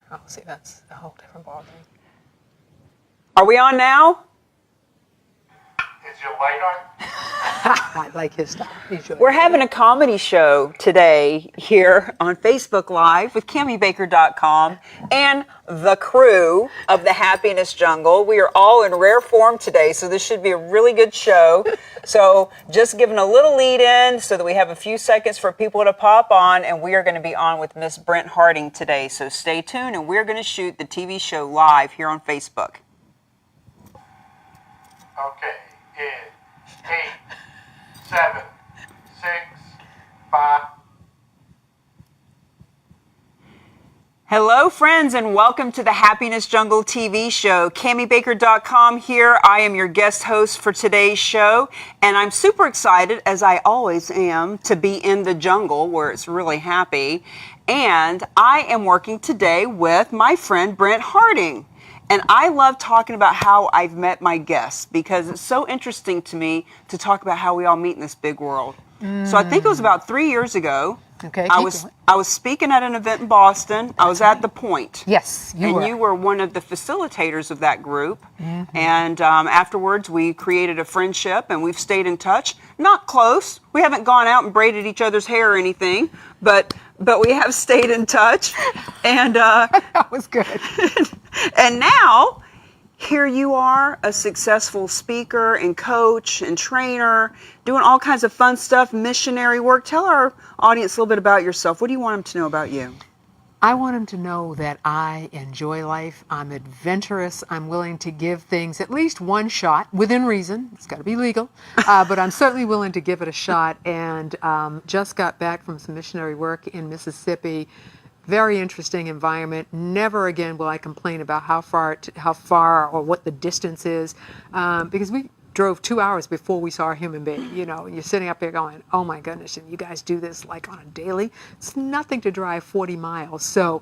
Oh, see, that's a whole different ballgame. Are we on now? Is your light on? I like his style. We're having a comedy show today here on Facebook Live with CamiBaker.com and the crew of the Happiness Jungle. We are all in rare form today, so this should be a really good show. So just giving a little lead in so that we have a few seconds for people to pop on, and we are going to be on with Miss Brent Harding today. So stay tuned, and we're going to shoot the TV show live here on Facebook. Okay, in 8, 7, 6, 5. Hello, friends, and welcome to the Happiness Jungle TV show. CamiBaker.com here. I am your guest host for today's show, and I'm super excited, as I always am, to be in the jungle where it's really happy. And I am working today with my friend Brent Harding. And I love talking about how I've met my guests because it's so interesting to me to talk about how we all meet in this big world. So I think it was about 3 years ago. Okay, I was speaking at an event in Boston. I was at The Point. Yes, you were one of the facilitators of that group. And afterwards, we created a friendship, and we've stayed in touch. Not close. We haven't gone out and braided each other's hair or anything, but we have stayed in touch. And that was good. and now, here you are, a successful speaker and coach and trainer, doing all kinds of fun stuff, missionary work. Tell our audience a little bit about yourself. What do you want them to know about you? I want them to know that I enjoy life. I'm adventurous. I'm willing to give things at least one shot, within reason. It's got to be legal. But I'm certainly willing to give it a shot. And just got back from some missionary work in Mississippi. Very interesting environment. Never again will I complain about how far or what the distance is, because we drove 2 hours before we saw a human being. You know, you're sitting up there going, "Oh my goodness!" And you guys do this like on a daily. It's nothing to drive 40 miles. So,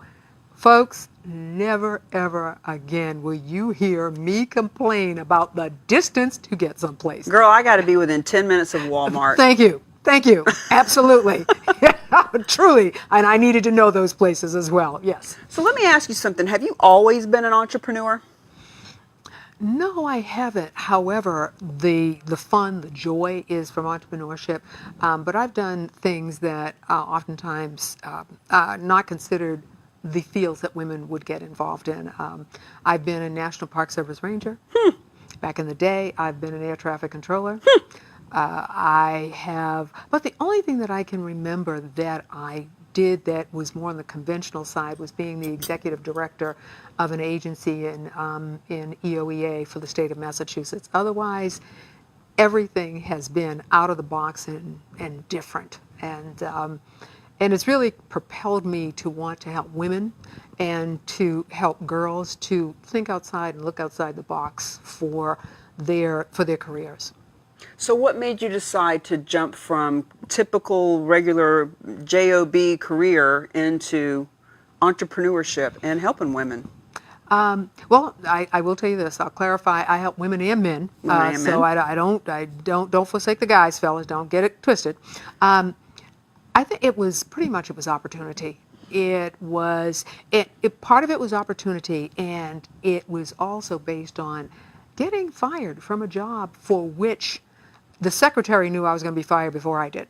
folks, never ever again will you hear me complain about the distance to get someplace. Girl, I got to be within 10 minutes of Walmart. Thank you. Thank you. Absolutely. Truly. And I needed to know those places as well. Yes. So let me ask you something. Have you always been an entrepreneur? No, I haven't. However, the fun, the joy is from entrepreneurship. But I've done things that oftentimes not considered the fields that women would get involved in. I've been a National Park Service Ranger. Back in the day, I've been an air traffic controller. I have, but the only thing that I can remember that I did that was more on the conventional side was being the executive director of an agency in EOEA for the state of Massachusetts. Otherwise, everything has been out of the box and different. And it's really propelled me to want to help women and to help girls to think outside and look outside the box for their careers. So what made you decide to jump from typical, regular JOB career into entrepreneurship and helping women? Well, I will tell you this. I'll clarify. I help women and men. So I don't forsake the guys, fellas. Don't get it twisted. I think it was opportunity. Part of it was opportunity, and it was also based on getting fired from a job for which the secretary knew I was going to be fired before I did.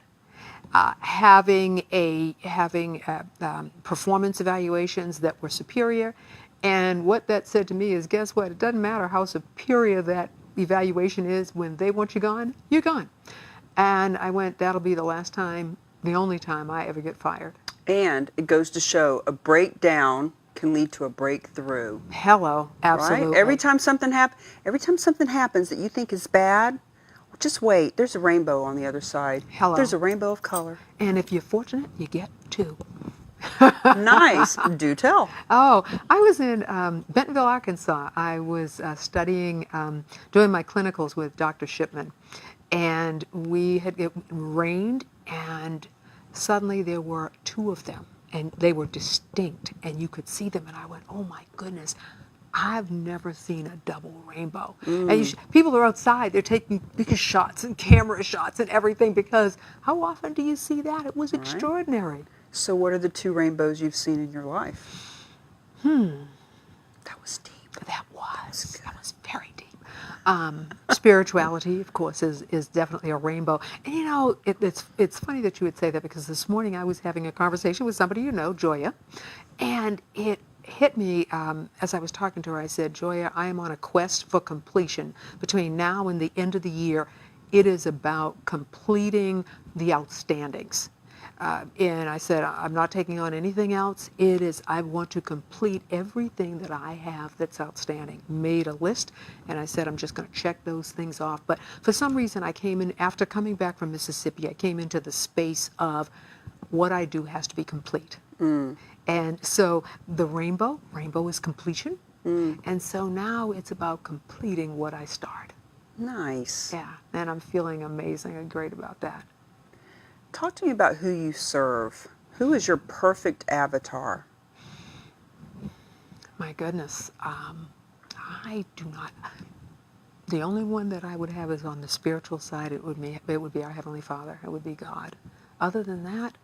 Having performance evaluations that were superior, and what that said to me is, guess what? It doesn't matter how superior that evaluation is. When they want you gone, you're gone. And I went, that'll be the only time I ever get fired. And it goes to show a breakdown can lead to a breakthrough. Hello, absolutely. Right? Every time something happens that you think is bad, just wait. There's a rainbow on the other side. Hello. There's a rainbow of color. And if you're fortunate, you get two. Nice. Do tell. Oh, I was in Bentonville, Arkansas. I was studying, doing my clinicals with Dr. Shipman. And it rained, and suddenly there were two of them. And they were distinct, and you could see them. And I went, oh my goodness, I've never seen a double rainbow. And people are outside, they're taking big shots and camera shots and everything, because how often do you see that? It was extraordinary. So what are the two rainbows you've seen in your life? That was deep. That was very deep. Spirituality, of course, is definitely a rainbow. And you know, it's funny that you would say that, because this morning I was having a conversation with somebody you know, Joya, and it hit me as I was talking to her. I said, Joya, I am on a quest for completion. Between now and the end of the year, it is about completing the outstandings. And I said, I'm not taking on anything else. It is, I want to complete everything that I have that's outstanding. Made a list, and I said, I'm just going to check those things off. But for some reason, I came in, after coming back from Mississippi, I came into the space of what I do has to be complete. And so the rainbow is completion. And so now it's about completing what I start. Nice. Yeah, and I'm feeling amazing and great about that. Talk to me about who you serve. Who is your perfect avatar? My goodness, I do not. The only one that I would have is on the spiritual side. It would be our Heavenly Father. It would be God. Other than that,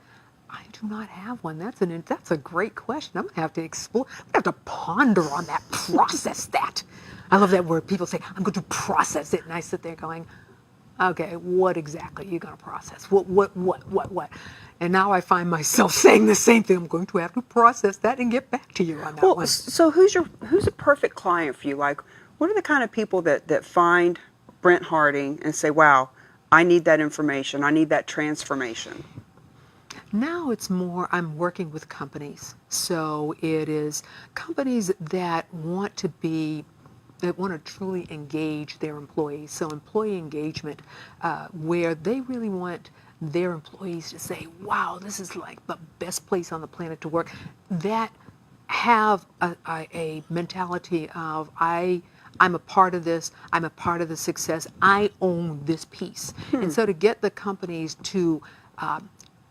I do not have one. That's a great question. I'm gonna have to explore. I'm gonna have to ponder on that, process that. I love that word. People say, I'm going to process it, and I sit there going, okay, what exactly are you going to process? What? And now I find myself saying the same thing. I'm going to have to process that and get back to you on that one. So who's a perfect client for you? Like, what are the kind of people that find Brent Harding and say, wow, I need that information. I need that transformation? Now it's more, I'm working with companies. So it is companies that want to truly engage their employees. So employee engagement, where they really want their employees to say, wow, this is like the best place on the planet to work. That have a mentality of, I'm a part of this, I'm a part of the success, I own this piece. And so to get the companies to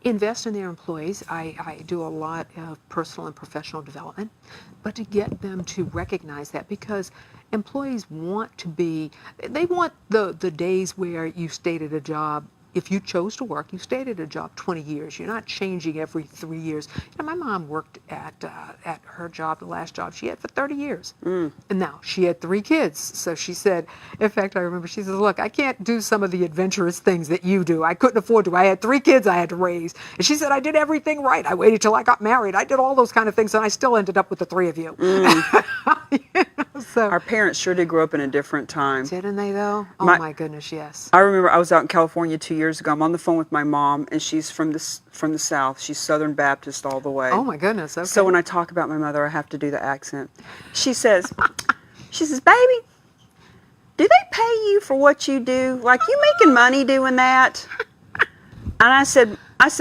invest in their employees, I do a lot of personal and professional development, but to get them to recognize that, because employees want they want the days where you stayed at a job. If you chose to work, you stayed at a job 20 years. You're not changing every 3 years. You know, my mom worked at her job, the last job she had, for 30 years. And now she had 3 kids. So she said, in fact, I remember she says, look, I can't do some of the adventurous things that you do. I couldn't afford to. I had 3 kids I had to raise. And she said, I did everything right. I waited till I got married. I did all those kind of things, and I still ended up with the 3 of you. You know, so. Our parents sure did grow up in a different time. Didn't they, though? Oh, my goodness, yes. I remember I was out in California 2 years ago. I'm on the phone with my mom, and she's from the South. She's Southern Baptist all the way. Oh, my goodness. Okay. So when I talk about my mother, I have to do the accent. She says, baby, do they pay you for what you do? Like, you making money doing that? And I said,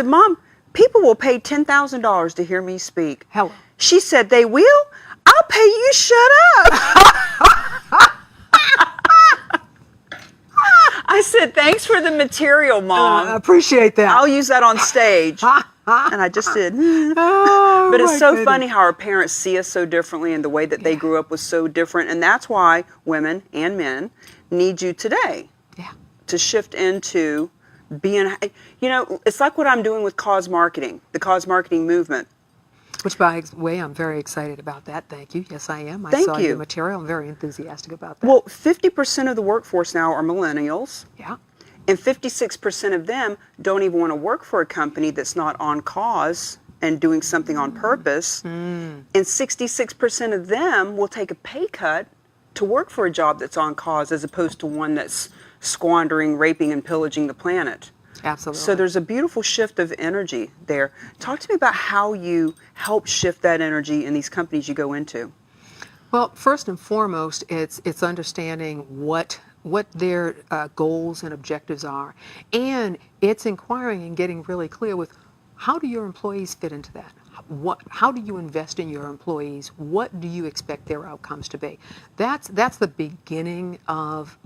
Mom, people will pay $10,000 to hear me speak. Hello. She said, they will? I'll pay you, shut up. I said, thanks for the material, Mom. I appreciate that. I'll use that on stage. And I just did. Oh, but it's so goodness. funny how our parents see us so differently, and the way that they grew up was so different. And that's why women and men need you today to shift into being, you know, it's like what I'm doing with cause marketing, the cause marketing movement. Which, by the way, I'm very excited about that. Thank you. Yes, I am. I saw your material. I'm very enthusiastic about that. Well, 50% of the workforce now are millennials. Yeah. And 56% of them don't even want to work for a company that's not on cause and doing something on purpose. And 66% of them will take a pay cut to work for a job that's on cause, as opposed to one that's squandering, raping, and pillaging the planet. Absolutely. So there's a beautiful shift of energy there. Talk to me about how you help shift that energy in these companies you go into. Well, first and foremost, it's understanding what their goals and objectives are, and it's inquiring and getting really clear with, how do your employees fit into that? How do you invest in your employees? What do you expect their outcomes to be? That's the beginning of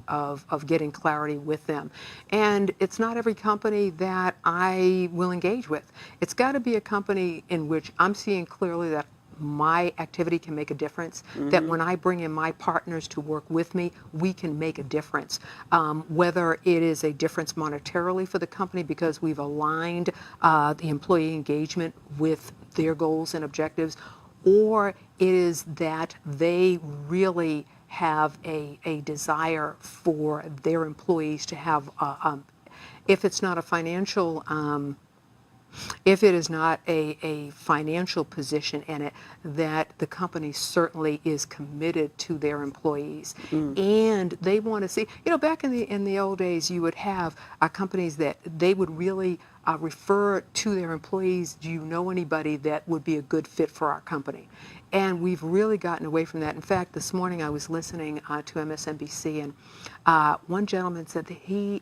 getting clarity with them. And it's not every company that I will engage with. It's got to be a company in which I'm seeing clearly that my activity can make a difference, that when I bring in my partners to work with me, we can make a difference. Whether it is a difference monetarily for the company because we've aligned the employee engagement with their goals and objectives, or it is that they really have a desire for their employees to have, if it's not a financial, if it is not a financial position in it, that the company certainly is committed to their employees, and they want to see. Back in the old days, you would have companies that they would really refer to their employees. Do you know anybody that would be a good fit for our company? And we've really gotten away from that. In fact, this morning I was listening to MSNBC, and one gentleman said that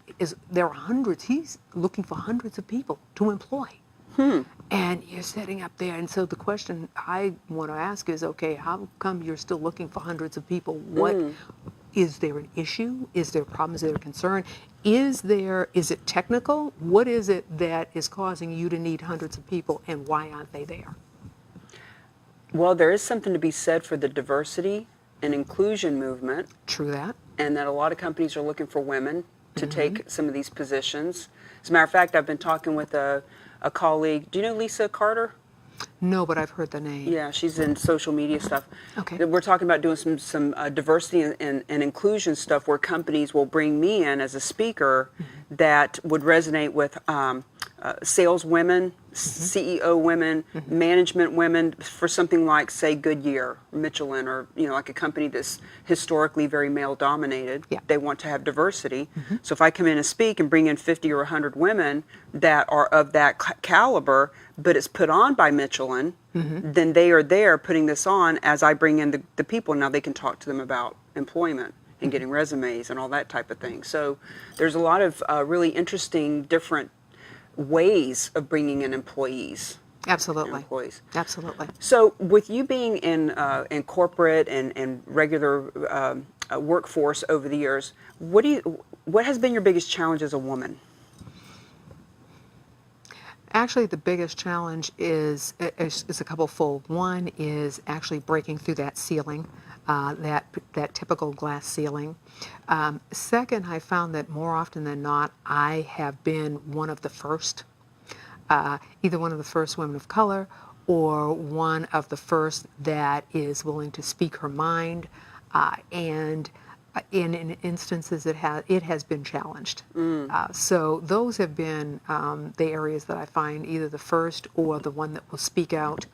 there are hundreds. He's looking for hundreds of people to employ. And you're sitting up there, and so the question I want to ask is, okay, how come you're still looking for hundreds of people? What is there an issue? Is there problems? Is there a concern? Is it technical? What is it that is causing you to need hundreds of people, and why aren't they there? Well, there is something to be said for the diversity and inclusion movement. True that. And that a lot of companies are looking for women to take some of these positions. As a matter of fact, I've been talking with a colleague. Do you know Lisa Carter? No, but I've heard the name. Yeah, she's in social media stuff. Okay. We're talking about doing some diversity and inclusion stuff where companies will bring me in as a speaker that would resonate with sales women, CEO women, management women for something like, say, Goodyear, Michelin, or like a company that's historically very male dominated. Yeah. They want to have diversity. So if I come in and speak and bring in 50 or 100 women that are of that caliber, but it's put on by Michelin, then they are there putting this on as I bring in the people. Now they can talk to them about employment and getting resumes and all that type of thing. So there's a lot of really interesting different ways of bringing in employees. Absolutely. Employees. Absolutely. So with you being in corporate and regular workforce over the years, what has been your biggest challenge as a woman? Actually, the biggest challenge is a couple-fold. One is actually breaking through that ceiling, that typical glass ceiling. Second, I found that more often than not, I have been one of the first, either one of the first women of color or one of the first that is willing to speak her mind, and in instances it has been challenged. So those have been the areas that I find either the first or the one that will speak out.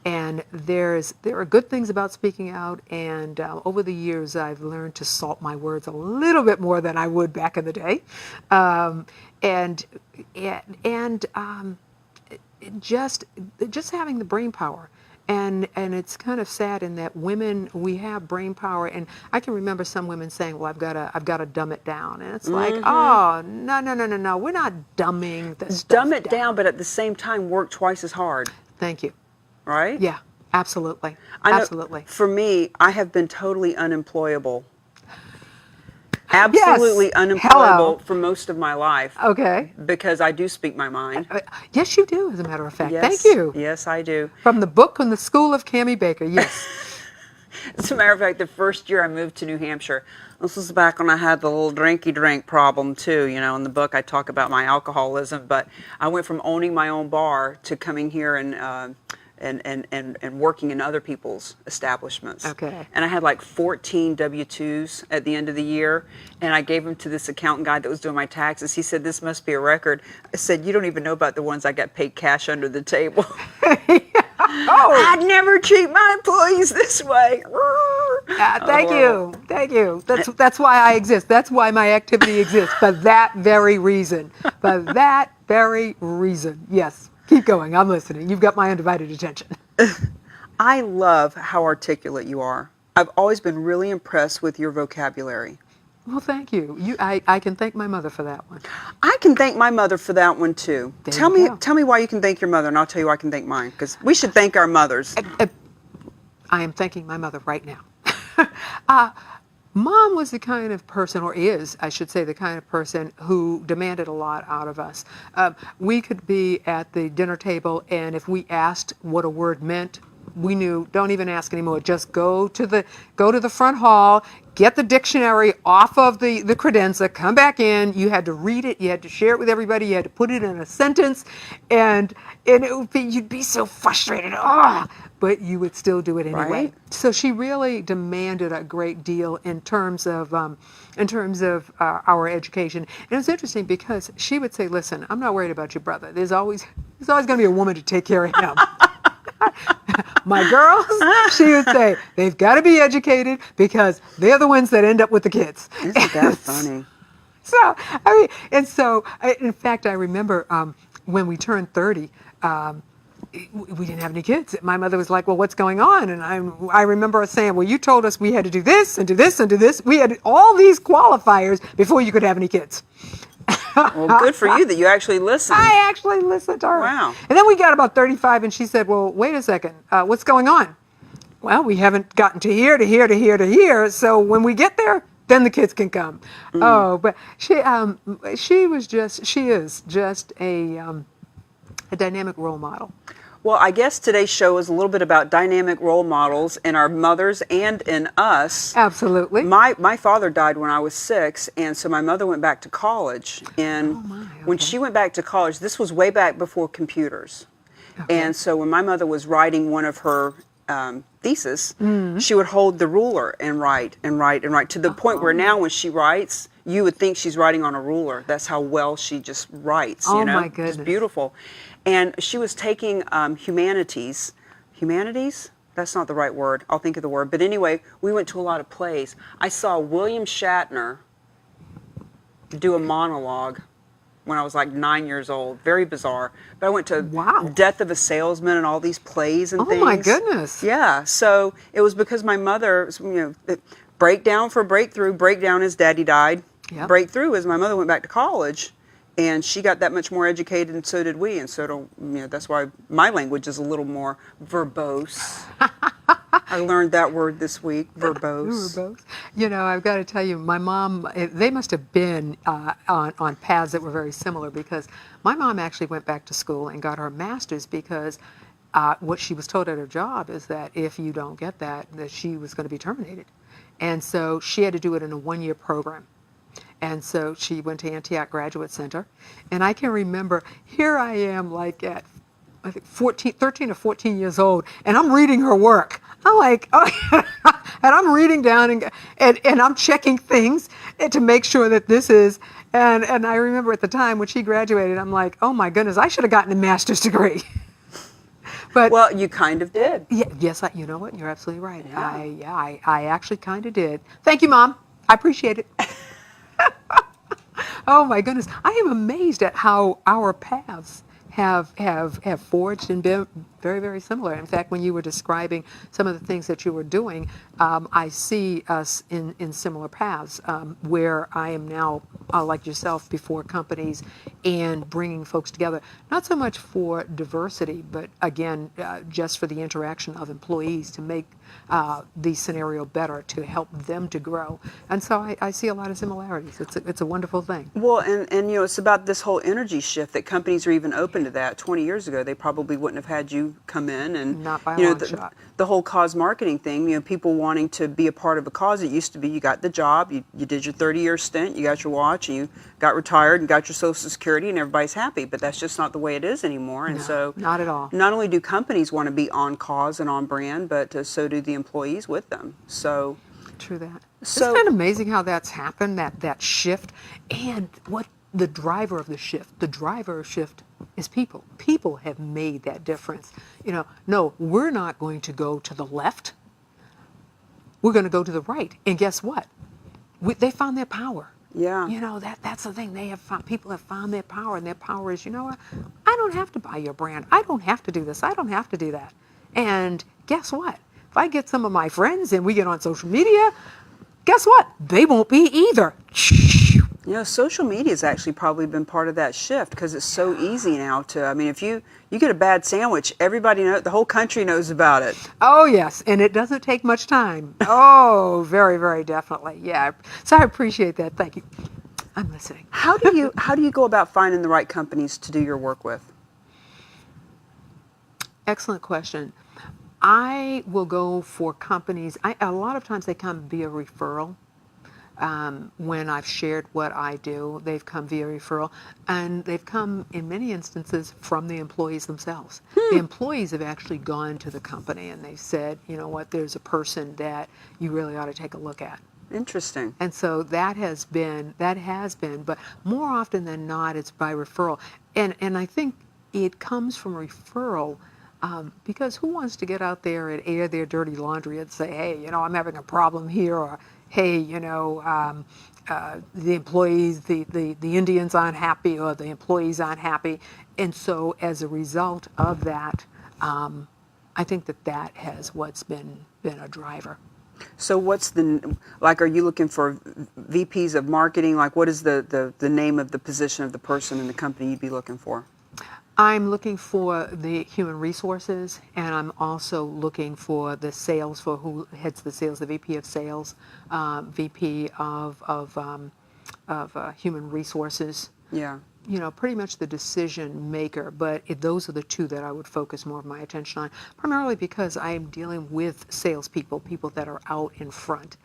And there are good things about speaking out, and over the years I've learned to salt my words a little bit more than I would back in the day, and just having the brain power. And it's kind of sad in that women, we have brain power, and I can remember some women saying, "Well, I've got to dumb it down," and it's like, oh, no, we're not dumbing the stuff Dumb it down, but at the same time work twice as hard. Thank you. Right? Yeah, absolutely. I know, Absolutely. For me, I have been totally unemployable. Absolutely unemployable for most of my life. Okay. Because I do speak my mind. Yes, you do, as a matter of fact. Yes, Thank you. Yes, I do. From the book on the School of Cami Baker, yes. As a matter of fact, the first year I moved to New Hampshire, this was back when I had the little drinky drink problem too. In the book I talk about my alcoholism, but I went from owning my own bar to coming here and working in other people's establishments. Okay. And I had like 14 W-2s at the end of the year, and I gave them to this accountant guy that was doing my taxes. He said, "This must be a record." I said, "You don't even know about the ones I got paid cash under the table." I'd never treat my employees this way. Thank you. That's why I exist. That's why my activity exists, for that very reason. For that very reason. Yes. Keep going. I'm listening. You've got my undivided attention. I love how articulate you are. I've always been really impressed with your vocabulary. Well, thank you. I can thank my mother for that one. I can thank my mother for that one too. There you go. Tell me why you can thank your mother, and I'll tell you why I can thank mine. Because we should thank our mothers. I am thanking my mother right now. Mom was the kind of person, or is, I should say, the kind of person who demanded a lot out of us. We could be at the dinner table, and if we asked what a word meant, we knew, don't even ask anymore. Just go to the front hall, get the dictionary off of the credenza, come back in. You had to read it, you had to share it with everybody, you had to put it in a sentence, and it would be, you'd be so frustrated. But you would still do it anyway. Right. So she really demanded a great deal in terms of our education. And it was interesting because she would say, "Listen, I'm not worried about your brother. There's always going to be a woman to take care of him." My girls, she would say, they've got to be educated because they're the ones that end up with the kids. Isn't that funny? So, in fact, I remember when we turned 30, we didn't have any kids. My mother was like, well, what's going on? And I remember her saying, well, you told us we had to do this and do this and do this. We had all these qualifiers before you could have any kids. Well, good for you that you actually listened. I actually listened to her. Wow. And then we got about 35 and she said, well, wait a second, what's going on? Well, we haven't gotten to here, to here, to here, to here. So when we get there, then the kids can come. Oh, but she is just a dynamic role model. Well, I guess today's show is a little bit about dynamic role models in our mothers and in us. Absolutely. My father died when I was 6, and so my mother went back to college. And when she went back to college, this was way back before computers. Okay. And so when my mother was writing one of her thesis, she would hold the ruler and write and write and write to the point where now when she writes, you would think she's writing on a ruler. That's how well she just writes. Oh, you know? my goodness. It's beautiful. And she was taking humanities? That's not the right word. I'll think of the word. But anyway, we went to a lot of plays. I saw William Shatner do a monologue when I was like 9 years old. Very bizarre. But I went to Death of a Salesman and all these plays and things. Oh, my goodness. Yeah. So it was because my mother, breakdown for breakthrough. Breakdown is Daddy died. Yep. Breakthrough is my mother went back to college. And she got that much more educated, and so did we. And so, that's why my language is a little more verbose. I learned that word this week, verbose. I've got to tell you, my mom, they must have been on paths that were very similar because my mom actually went back to school and got her master's because what she was told at her job is that if you don't get that she was going to be terminated. And so she had to do it in a one-year program. And so she went to Antioch Graduate Center. And I can remember, here I am like at, I think 13 or 14 years old, and I'm reading her work. I'm like, oh, and I'm reading down and I'm checking things to make sure that this is, and I remember at the time when she graduated, I'm like, oh my goodness, I should have gotten a master's degree. But, well, you kind of did. Yeah, yes, you know what? You're absolutely right. Yeah. I actually kind of did. Thank you, Mom. I appreciate it. Oh my goodness! I am amazed at how our paths have forged and been very, very similar. In fact, when you were describing some of the things that you were doing, I see us in similar paths where I am now, like yourself, before companies and bringing folks together, not so much for diversity, but again, just for the interaction of employees to make the scenario better, to help them to grow. And so I see a lot of similarities. It's a wonderful thing. Well, and it's about this whole energy shift that companies are even open to that. 20 years ago, they probably wouldn't have had you come in, and not by a long shot. The whole cause marketing thing. People wanting to be a part of a cause. It used to be you got the job, you did your 30-year stint, you got your watch, and you got retired and got your Social Security, and everybody's happy. But that's just not the way it is anymore. And so not at all. Not only do companies want to be on cause and on brand, but so do the employees with them. So true that. So, isn't it amazing how that's happened, that shift, and what the driver of the shift? The driver of shift is people. People have made that difference. No, we're not going to go to the left. We're going to go to the right. And guess what? They found their power. Yeah. That's the thing. People have found their power, and their power is, what? I don't have to buy your brand. I don't have to do this. I don't have to do that. And guess what? If I get some of my friends and we get on social media, guess what? They won't be either. Social media has actually probably been part of that shift because it's so easy now to, if you get a bad sandwich, everybody knows, the whole country knows about it. Oh, yes. And it doesn't take much time. Oh, very, very definitely. Yeah. So I appreciate that. Thank you. I'm listening. How do you go about finding the right companies to do your work with? Excellent question. I will go for companies. A lot of times they come via referral. When I've shared what I do, they've come via referral, and they've come in many instances from the employees themselves. The employees have actually gone to the company and they've said, you know what, there's a person that you really ought to take a look at. Interesting. And so that has been, but more often than not, it's by referral. And I think it comes from referral because who wants to get out there and air their dirty laundry and say, hey, you know, I'm having a problem here, or hey, you know, the employees, the Indians aren't happy, or the employees aren't happy. And so as a result of that, I think that has what's been a driver. So what's like, are you looking for VPs of marketing? Like, what is the name of the position of the person in the company you'd be looking for? I'm looking for the human resources, and I'm also looking for the sales, for who heads the sales, the VP of sales, VP of human resources. Yeah. You know, pretty much the decision maker, but those are the two that I would focus more of my attention on, primarily because I am dealing with salespeople, people that are out in front.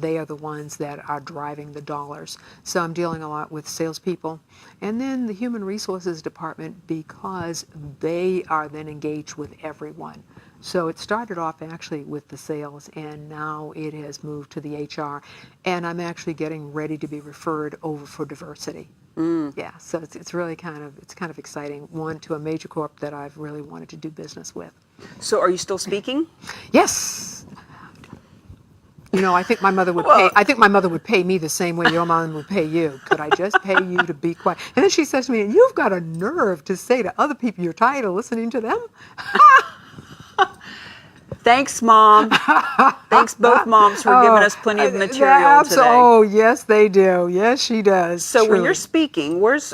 They are the ones that are driving the dollars. So I'm dealing a lot with salespeople. And then the human resources department, because they are then engaged with everyone. So it started off actually with the sales, and now it has moved to the HR. And I'm actually getting ready to be referred over for diversity. Yeah, so it's really kind of exciting. One, to a major corp that I've really wanted to do business with. So are you still speaking? Yes. You know, I think my mother would pay. I think my mother would pay me the same way your mom would pay you. Could I just pay you to be quiet? And then she says to me, "You've got a nerve to say to other people you're tired of listening to them." Thanks, Mom. Thanks, both moms, for giving us plenty of material today. Oh, yes, they do. Yes, she does. So truly. when you're speaking, where's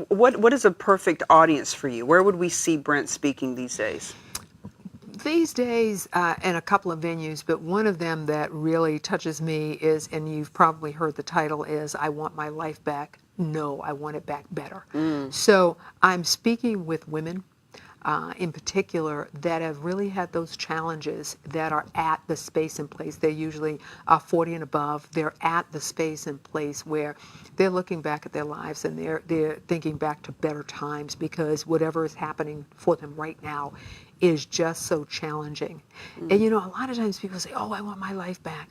what is a perfect audience for you? Where would we see Brent speaking these days? These days, in a couple of venues, but one of them that really touches me is, and you've probably heard the title, is I Want My Life Back. No, I want it back better. So I'm speaking with women in particular that have really had those challenges, that are at the space and place. They're usually 40 and above. They're at the space and place where they're looking back at their lives and they're thinking back to better times, because whatever is happening for them right now is just so challenging. And you know, a lot of times people say, oh, I want my life back.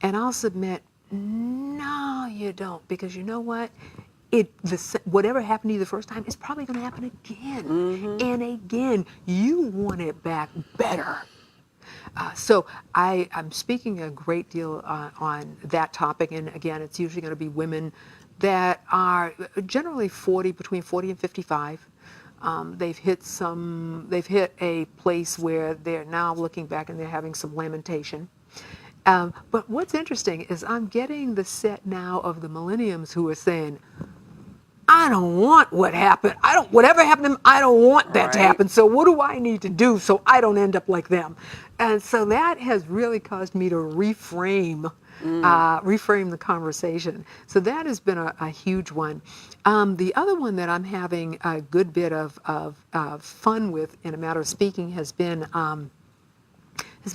And I'll submit, no, you don't, because you know what? Whatever happened to you the first time is probably going to happen again and again. You want it back better. So I'm speaking a great deal on that topic, and again, it's usually going to be women that are generally between 40 and 55. They've hit a place where they're now looking back and they're having some lamentation. But what's interesting is I'm getting the set now of the millenniums who are saying, I don't want what happened. Whatever happened to them, I don't want that to happen. So what do I need to do so I don't end up like them? And so that has really caused me to reframe the conversation. So that has been a huge one. The other one that I'm having a good bit of fun with, in a matter of speaking, has been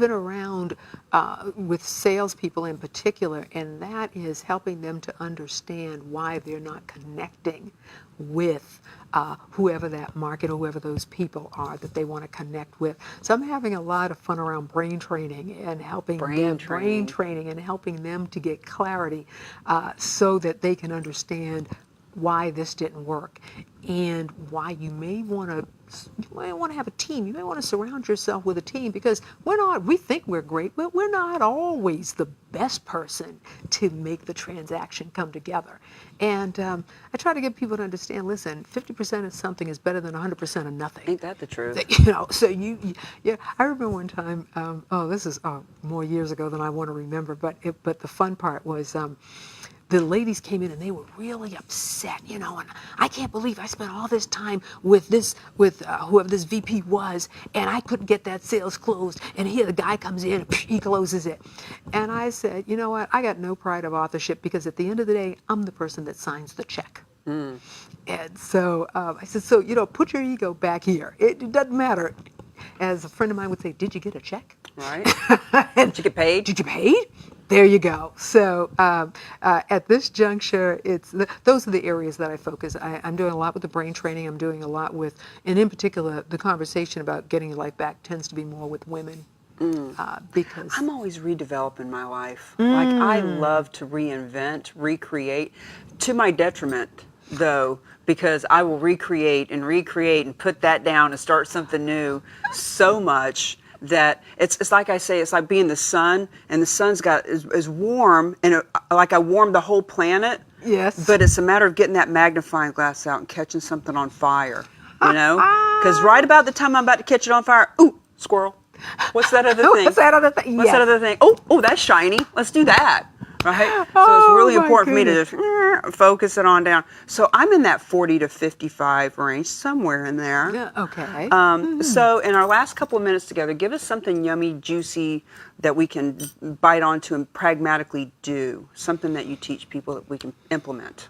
around with salespeople in particular, and that is helping them to understand why they're not connecting with whoever that market or whoever those people are that they want to connect with. So I'm having a lot of fun around brain training and helping them to get clarity so that they can understand why this didn't work, and why you may want to have a team. You may want to surround yourself with a team, because we think we're great, but we're not always the best person to make the transaction come together. And I try to get people to understand, listen, 50% of something is better than 100% of nothing. Ain't that the truth? You know, so I remember one time, this is more years ago than I want to remember, but the fun part was, the ladies came in and they were really upset, you know, and I can't believe I spent all this time with whoever this VP was, and I couldn't get that sales closed. And here the guy comes in, and he closes it. And I said, you know what? I got no pride of authorship, because at the end of the day, I'm the person that signs the check. And so I said, so, you know, put your ego back here. It doesn't matter. as a friend of mine would say, did you get a check? Right. And Did you get paid? did you pay? There you go. So at this juncture, those are the areas that I focus. I'm doing a lot with the brain training. I'm doing a lot with, and in particular, the conversation about getting your life back tends to be more with women. Because I'm always redeveloping my life. Like, I love to reinvent, recreate, to my detriment, though, because I will recreate and put that down and start something new so much that it's like I say, it's like being the sun, and the sun's is warm, and like I warmed the whole planet. Yes. But it's a matter of getting that magnifying glass out and catching something on fire, you know? Because right about the time I'm about to catch it on fire, ooh, squirrel. What's that other thing? What's that other thing? What's that other thing? Oh, that's shiny. Let's do that. Right? So it's really Oh, my important for me to goodness. just focus it on down. So I'm in that 40 to 55 range, somewhere in there. Yeah, okay. So in our last couple of minutes together, give us something yummy, juicy that we can bite onto and pragmatically do. Something that you teach people that we can implement.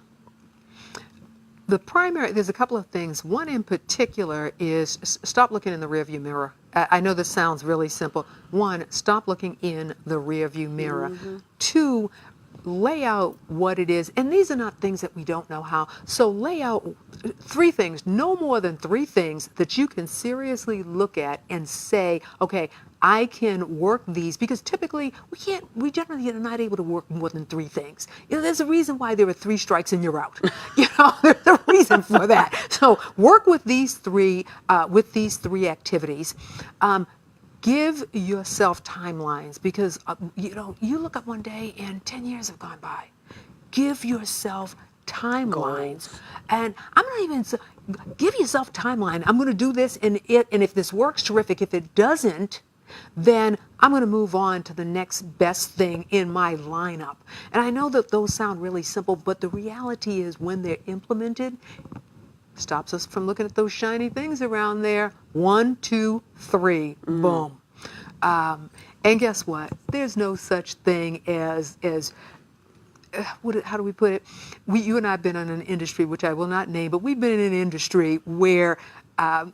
There's a couple of things. One in particular is stop looking in the rearview mirror. I know this sounds really simple. One, stop looking in the rearview mirror. Two, lay out what it is. And these are not things that we don't know how. So lay out 3 things, no more than 3 things that you can seriously look at and say, okay, I can work these, because typically we generally are not able to work more than 3 things. There's a reason why there are 3 strikes and you're out. There's a reason for that. So work with these 3 activities. Give yourself timelines, because you look up one day and 10 years have gone by. Give yourself timelines. Goals. And I'm not even give yourself a timeline. I'm going to do this, and if this works, terrific. If it doesn't, then I'm going to move on to the next best thing in my lineup. And I know that those sound really simple, but the reality is when they're implemented, stops us from looking at those shiny things around there. 1, 2, 3, boom. And guess what? There's no such thing as how do we put it? You and I have been in an industry, which I will not name, but we've been in an industry where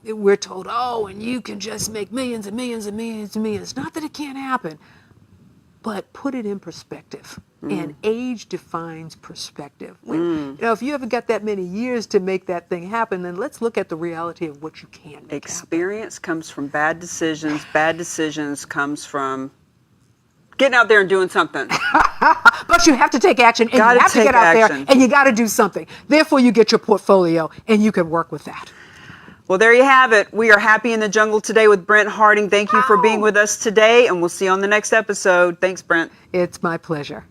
we're told, oh, and you can just make millions and millions and millions and millions. Not that it can't happen, but put it in perspective. And age defines perspective. If you haven't got that many years to make that thing happen, then let's look at the reality of what you can make Experience comes from bad decisions. Bad decisions comes from getting out there and doing something. But you have to take action, and Gotta you have to take get out action. there, and you got to do something. Therefore, you get your portfolio, and you can work with that. Well, there you have it. We are happy in the jungle today with Brent Harding. Thank you for being with us today, and we'll see you on the next episode. Thanks, Brent. It's my pleasure.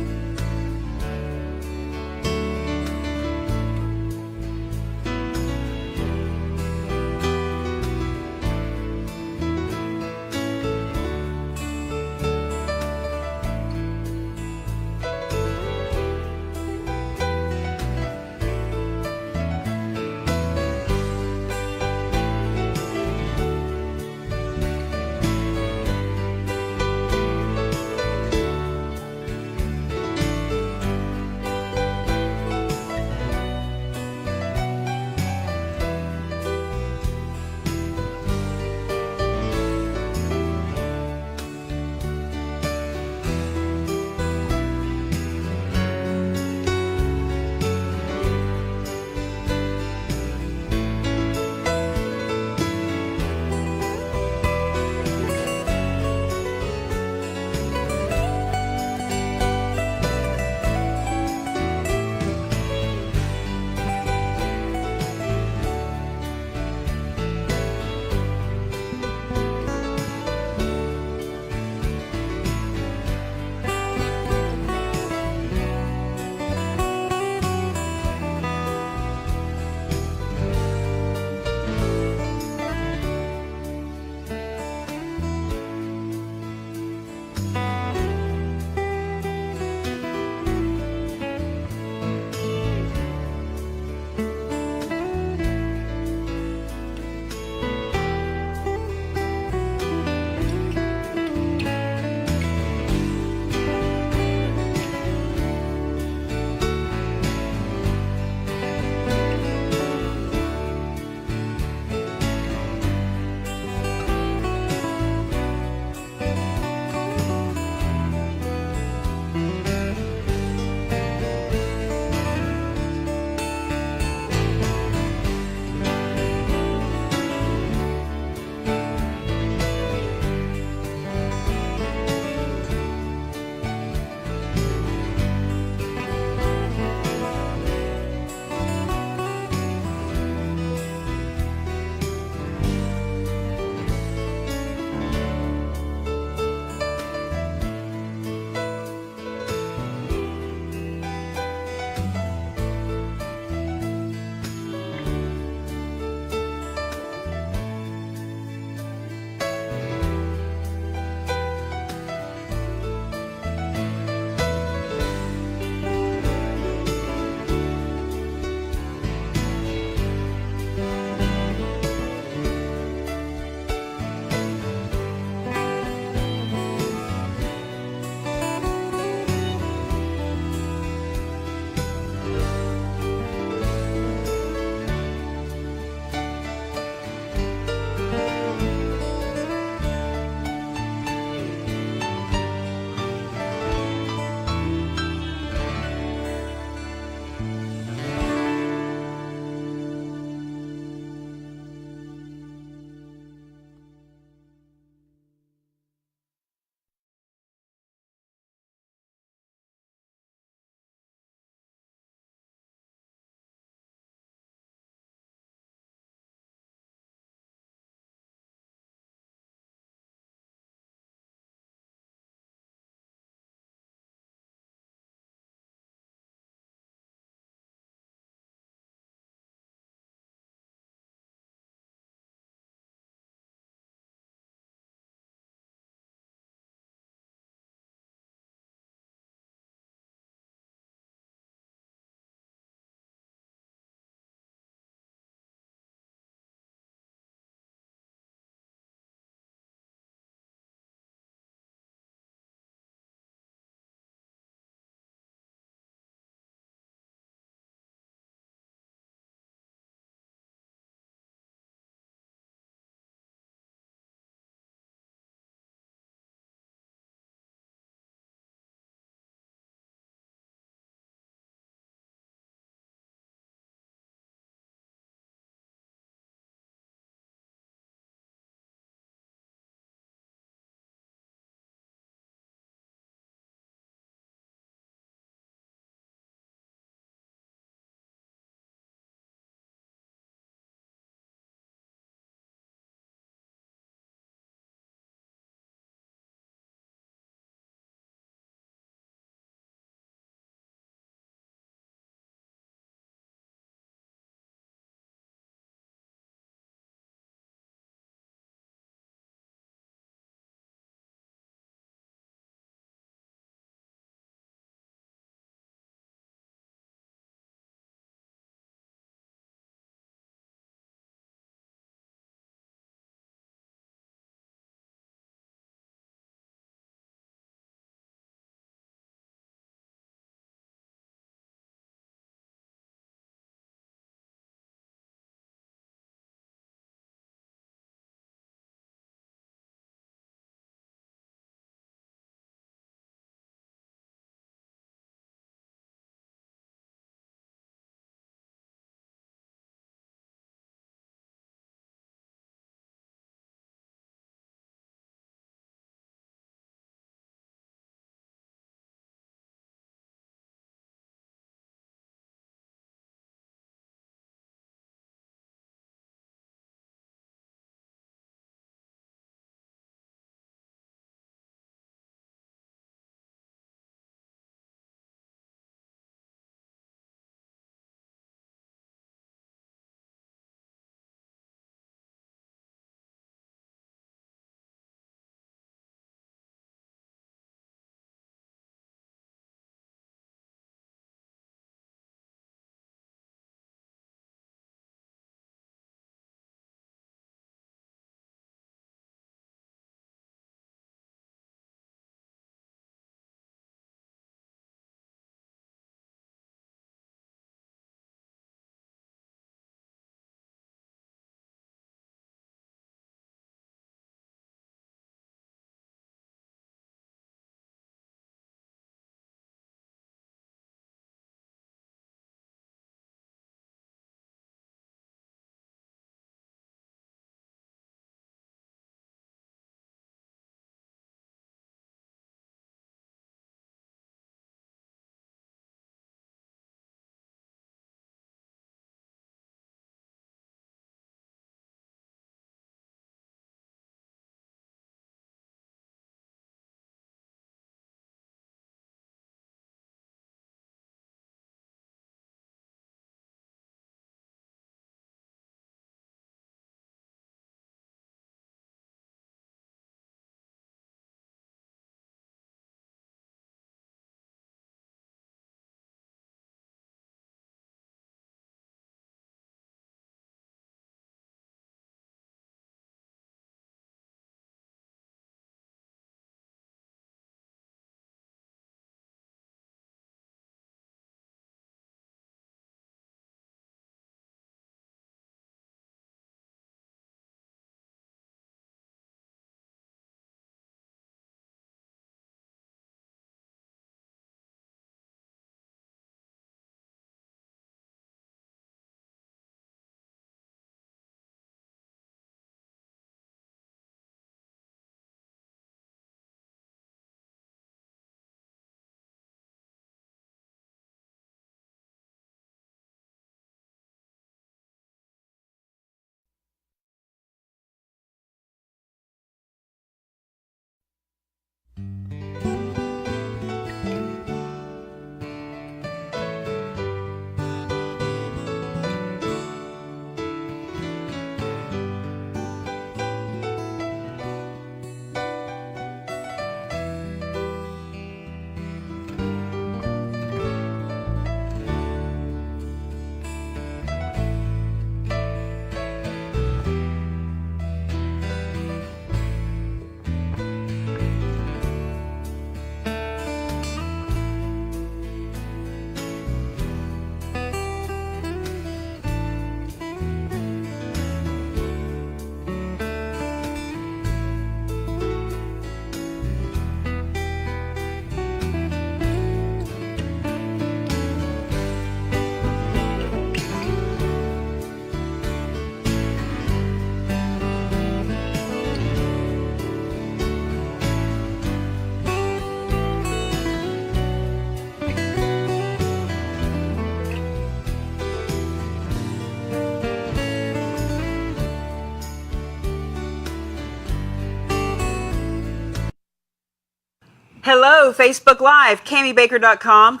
Hello, Facebook Live, CamiBaker.com.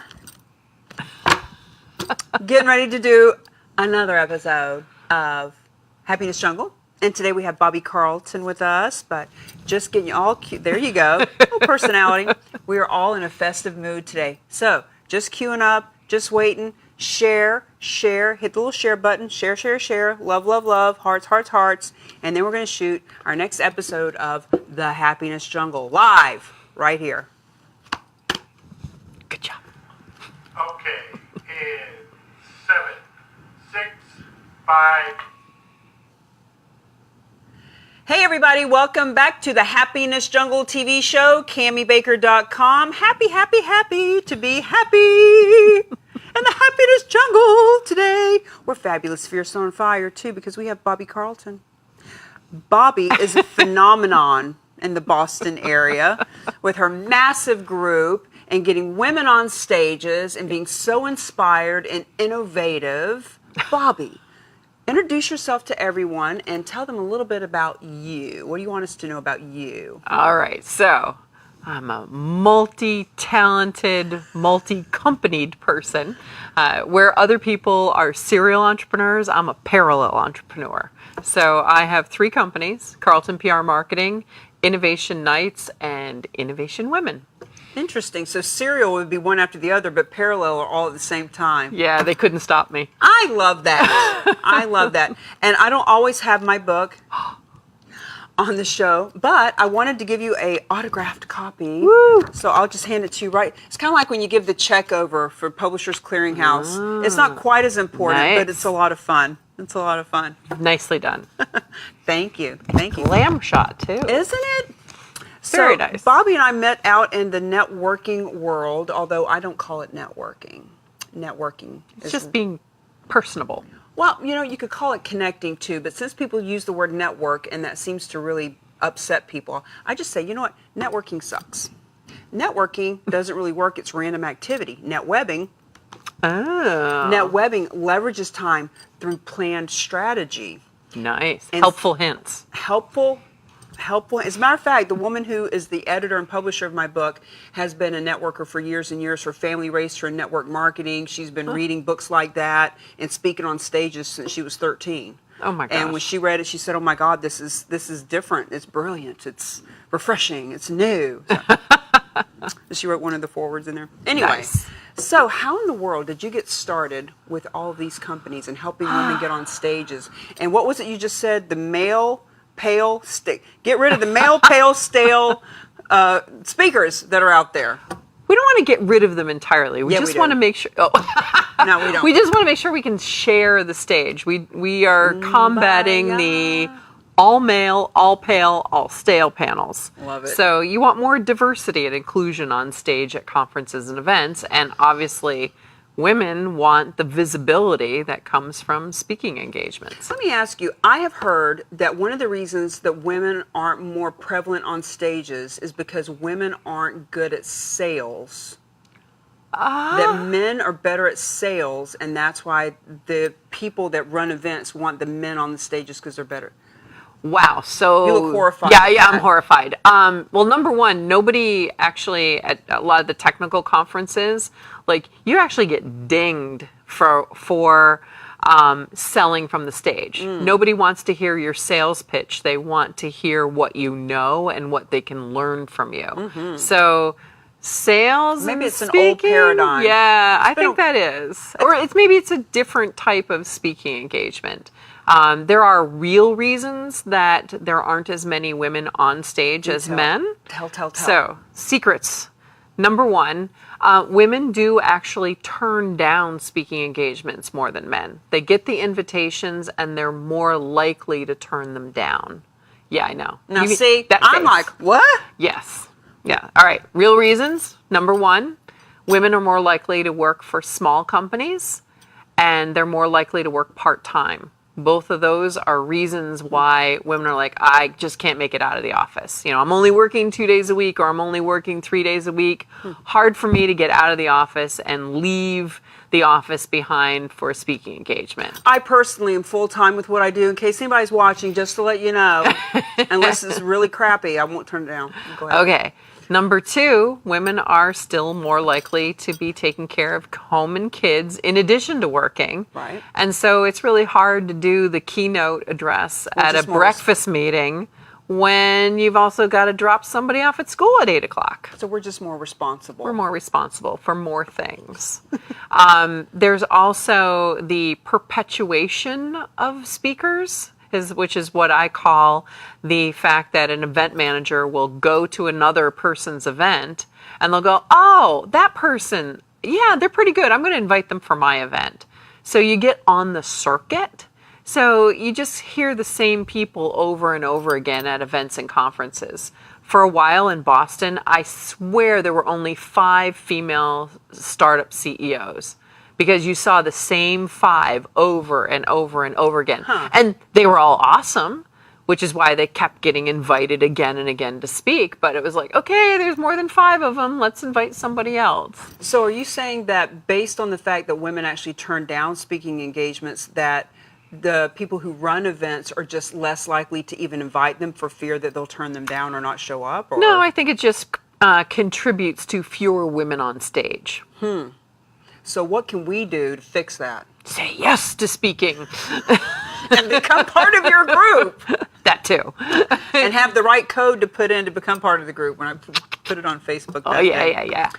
Getting ready to do another episode of Happiness Jungle. And today we have Bobbie Carlton with us, but just getting you all cute. There you go. Little personality. We are all in a festive mood today. So just queuing up, just waiting. Share, hit the little share button. Share. Love, hearts. And then we're going to shoot our next episode of The Happiness Jungle live right here. Good job. Okay, in 7, 6, 5. Hey everybody, welcome back to the Happiness Jungle TV show, CamiBaker.com. Happy to be happy in the Happiness Jungle today. We're fabulous, fierce, on fire too, because we have Bobbie Carlton. Bobbie is a phenomenon in the Boston area with her massive group and getting women on stages and being so inspired and innovative. Bobbie, introduce yourself to everyone and tell them a little bit about you. What do you want us to know about you? All right, so I'm a multi-talented, multi-companied person. Where other people are serial entrepreneurs, I'm a parallel entrepreneur. So I have 3 companies: Carlton PR Marketing, Innovation Nights, and Innovation Women. Interesting. So serial would be one after the other, but parallel are all at the same time. Yeah, they couldn't stop me. I love that. I love that. And I don't always have my book on the show, but I wanted to give you a autographed copy. Woo. So I'll just hand it to you right. It's kind of like when you give the check over for Publishers Clearinghouse. It's not quite as important, Nice. but it's a lot of fun. It's a lot of fun. Nicely done. Thank you. Thank you. Glam shot, too. Isn't it? Very So, nice. Bobbie and I met out in the networking world, although I don't call it networking. Networking It's is just being personable. well, you could call it connecting too, but since people use the word network and that seems to really upset people, I just say, you know what? Networking sucks. Networking doesn't really work. It's random activity. Netwebbing leverages time through planned strategy. Nice. And Helpful hints. Helpful. As a matter of fact, the woman who is the editor and publisher of my book has been a networker for years and years. Her family raised her in network marketing. She's been reading books like that and speaking on stages since she was 13. Oh my gosh. And when she read it, she said, "Oh my God, this is different. It's brilliant. It's refreshing. It's new." So, she wrote one of the forwards in there. Anyway, Nice. So how in the world did you get started with all these companies and helping women get on stages? And what was it you just said? The male pale get rid of the male pale stale speakers that are out there. We don't want to get rid of them entirely. We Yeah, just we want to do. make sure. Oh. No, we don't. We just want to make sure we can share the stage. We are combating the all male, all pale, all stale panels. Love it. So you want more diversity and inclusion on stage at conferences and events, and obviously women want the visibility that comes from speaking engagements. Let me ask you, I have heard that one of the reasons that women aren't more prevalent on stages is because women aren't good at sales. That men are better at sales, and that's why the people that run events want the men on the stages because they're better. Wow. So You look horrified. Yeah, I'm horrified. Well, number one, nobody actually at a lot of the technical conferences, like you actually get dinged for selling from the stage. Nobody wants to hear your sales pitch. They want to hear what you know and what they can learn from you. So sales, Maybe and it's an speaking, old paradigm. Yeah, I think that is. Or maybe it's a different type of speaking engagement. There are real reasons that there aren't as many women on stage as men. Tell. So, secrets. Number one, women do actually turn down speaking engagements more than men. They get the invitations and they're more likely to turn them down. Yeah, I know. Now, You- see, that I'm face. like, what? Yes. Yeah. All right. Real reasons. Number one, women are more likely to work for small companies and they're more likely to work part-time. Both of those are reasons why women are like, I just can't make it out of the office. You know, I'm only working 2 days a week or I'm only working 3 days a week. Hard for me to get out of the office and leave the office behind for a speaking engagement. I personally am full-time with what I do. In case anybody's watching, just to let you know, unless it's really crappy, I won't turn it down. Go ahead. Okay. Number two, women are still more likely to be taking care of home and kids in addition to working. Right. And so it's really hard to do the keynote address at a is more breakfast meeting when you've also got to drop somebody off at school at 8 o'clock. So we're just more responsible. We're more responsible for more things. There's also the perpetuation of speakers, which is what I call the fact that an event manager will go to another person's event and they'll go, oh, that person, yeah, they're pretty good. I'm going to invite them for my event. So you get on the circuit. So you just hear the same people over and over again at events and conferences. For a while in Boston, I swear there were only 5 female startup CEOs. Because you saw the same 5 over and over and over again. And they were all awesome, which is why they kept getting invited again and again to speak. But it was like, okay, there's more than 5 of them. Let's invite somebody else. So are you saying that based on the fact that women actually turn down speaking engagements, that the people who run events are just less likely to even invite them for fear that they'll turn them down or not show up? Or? No, I think it just contributes to fewer women on stage. So what can we do to fix that? Say yes to speaking. And become part of your group. That too. And have the right code to put in to become part of the group when I put it on Facebook. Oh, yeah.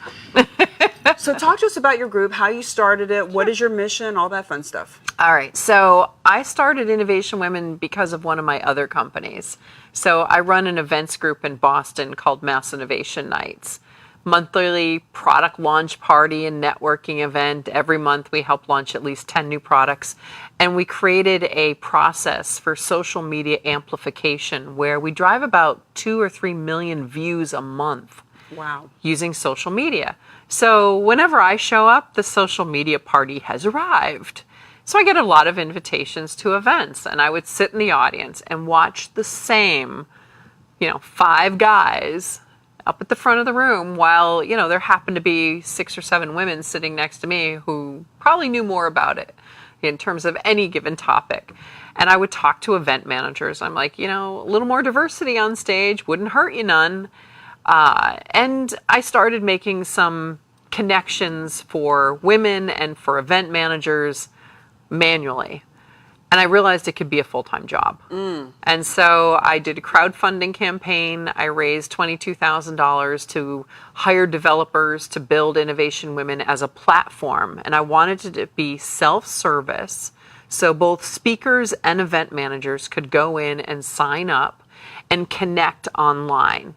So talk to us about your group, how you started it, what is your mission, all that fun stuff. All right. So I started Innovation Women because of one of my other companies. So I run an events group in Boston called Mass Innovation Nights. Monthly product launch party and networking event. Every month we help launch at least 10 new products. And we created a process for social media amplification where we drive about 2 or 3 million views a month. Wow. Using social media. So whenever I show up, the social media party has arrived. So I get a lot of invitations to events, and I would sit in the audience and watch the same, 5 guys up at the front of the room while, there happened to be 6 or 7 women sitting next to me who probably knew more about it in terms of any given topic. And I would talk to event managers. I'm like, a little more diversity on stage wouldn't hurt you none. And I started making some connections for women and for event managers manually. And I realized it could be a full-time job. And so I did a crowdfunding campaign. I raised $22,000 to hire developers to build Innovation Women as a platform. And I wanted it to be self-service, so both speakers and event managers could go in and sign up and connect online.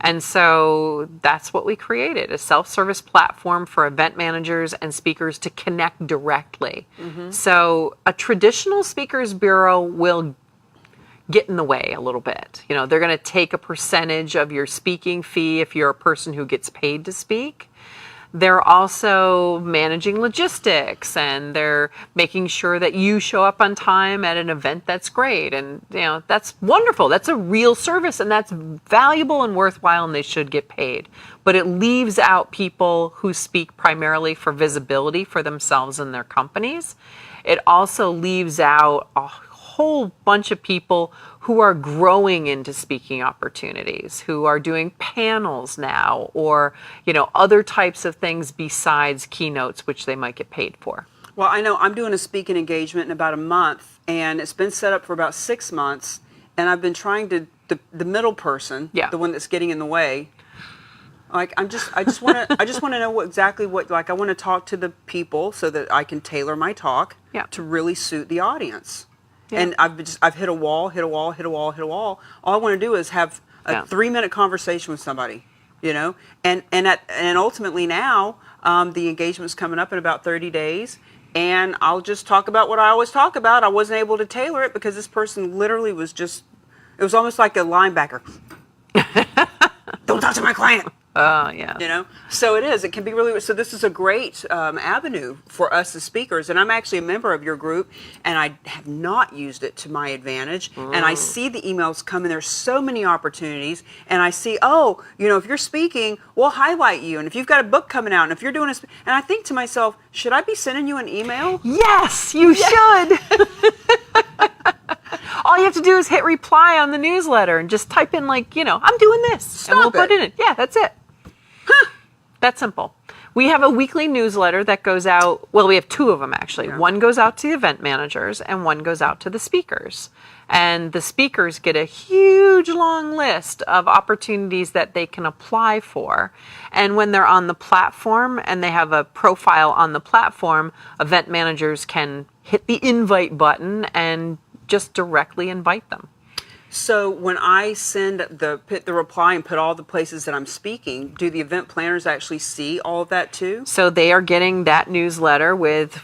And so that's what we created, a self-service platform for event managers and speakers to connect directly. So a traditional speakers bureau will get in the way a little bit. They're going to take a percentage of your speaking fee if you're a person who gets paid to speak. They're also managing logistics, and they're making sure that you show up on time at an event that's great. And, that's wonderful. That's a real service, and that's valuable and worthwhile, and they should get paid. But it leaves out people who speak primarily for visibility for themselves and their companies. It also leaves out a whole bunch of people who are growing into speaking opportunities, who are doing panels now, or, other types of things besides keynotes, which they might get paid for. Well, I know I'm doing a speaking engagement in about a month, and it's been set up for about 6 months, and I've been trying to, the middle person, the one that's getting in the way, like I just want to know exactly what, like I want to talk to the people so that I can tailor my talk to really suit the audience. Yeah. And I've hit a wall. All I want to do is have a 3-minute conversation with somebody, and ultimately now the engagement's coming up in about 30 days. And I'll just talk about what I always talk about. I wasn't able to tailor it because this person literally was just, it was almost like a linebacker. Don't talk to my client. Oh, yeah. So it can be really, so this is a great avenue for us as speakers. And I'm actually a member of your group, and I have not used it to my advantage. And I see the emails come in. There's so many opportunities. And I see, if you're speaking, we'll highlight you. And if you've got a book coming out, and if you're doing and I think to myself, should I be sending you an email? Yes, you should. All you have to do is hit reply on the newsletter and just type in I'm doing this. And we'll put it in. Yeah, that's it. That's simple. We have a weekly newsletter that goes out. Well, we have 2 of them, actually. Yeah. One goes out to the event managers and one goes out to the speakers. And the speakers get a huge long list of opportunities that they can apply for. And when they're on the platform and they have a profile on the platform, event managers can hit the invite button and just directly invite them. So when I send the reply and put all the places that I'm speaking, do the event planners actually see all of that too? So they are getting that newsletter with,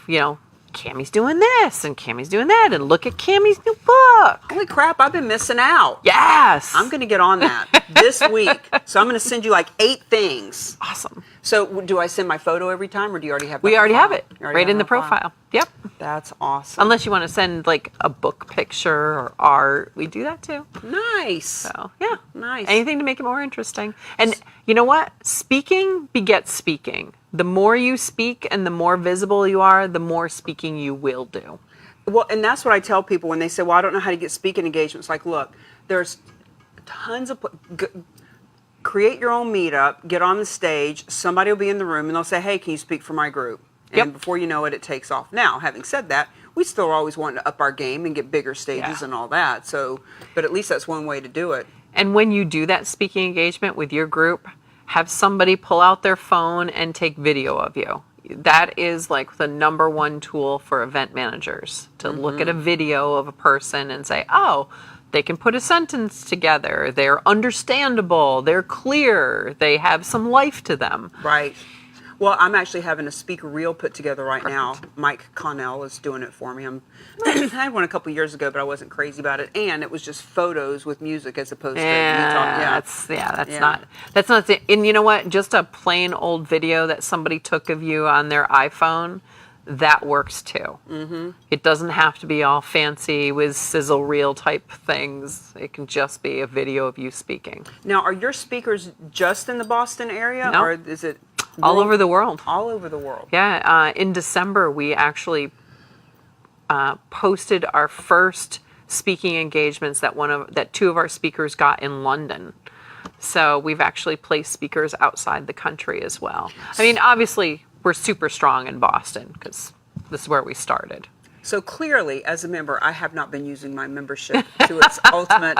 Cami's doing this and Cami's doing that, and look at Cami's new book. Holy crap, I've been missing out. Yes. I'm going to get on that this week. So I'm going to send you like 8 things. Awesome. So do I send my photo every time, or do you already have that? We already have it right in the profile. profile. Yep. That's awesome. Unless you want to send like a book picture or art, we do that too. Nice. So yeah, nice. Anything to make it more interesting. And you know what? Speaking begets speaking. The more you speak and the more visible you are, the more speaking you will do. Well, and that's what I tell people when they say, well, I don't know how to get speaking engagements. Like, look, there's tons of... create your own meetup, get on the stage, somebody will be in the room, and they'll say, hey, can you speak for my group? And before you know it, it takes off. Now, having said that, we still always want to up our game and get bigger stages and all that. So, but at least that's one way to do it. And when you do that speaking engagement with your group, have somebody pull out their phone and take video of you. That is like the #1 tool for event managers, to look at a video of a person and say, oh, they can put a sentence together. They're understandable. They're clear. They have some life to them. Right. Well, I'm actually having a speaker reel put together right now. Mike Connell is doing it for me. I had one a couple years ago, but I wasn't crazy about it. And it was just photos with music as opposed to me talking. That's not it. And you know what? Just a plain old video that somebody took of you on their iPhone, that works too. Mm-hmm. It doesn't have to be all fancy with sizzle reel type things. It can just be a video of you speaking. Now, are your speakers just in the Boston area, No. or is it all over the world? All over the world. Yeah. In December, we actually posted our first speaking engagements that 2 of our speakers got in London. So we've actually placed speakers outside the country as well. I mean, obviously, we're super strong in Boston because this is where we started. So clearly, as a member, I have not been using my membership to its ultimate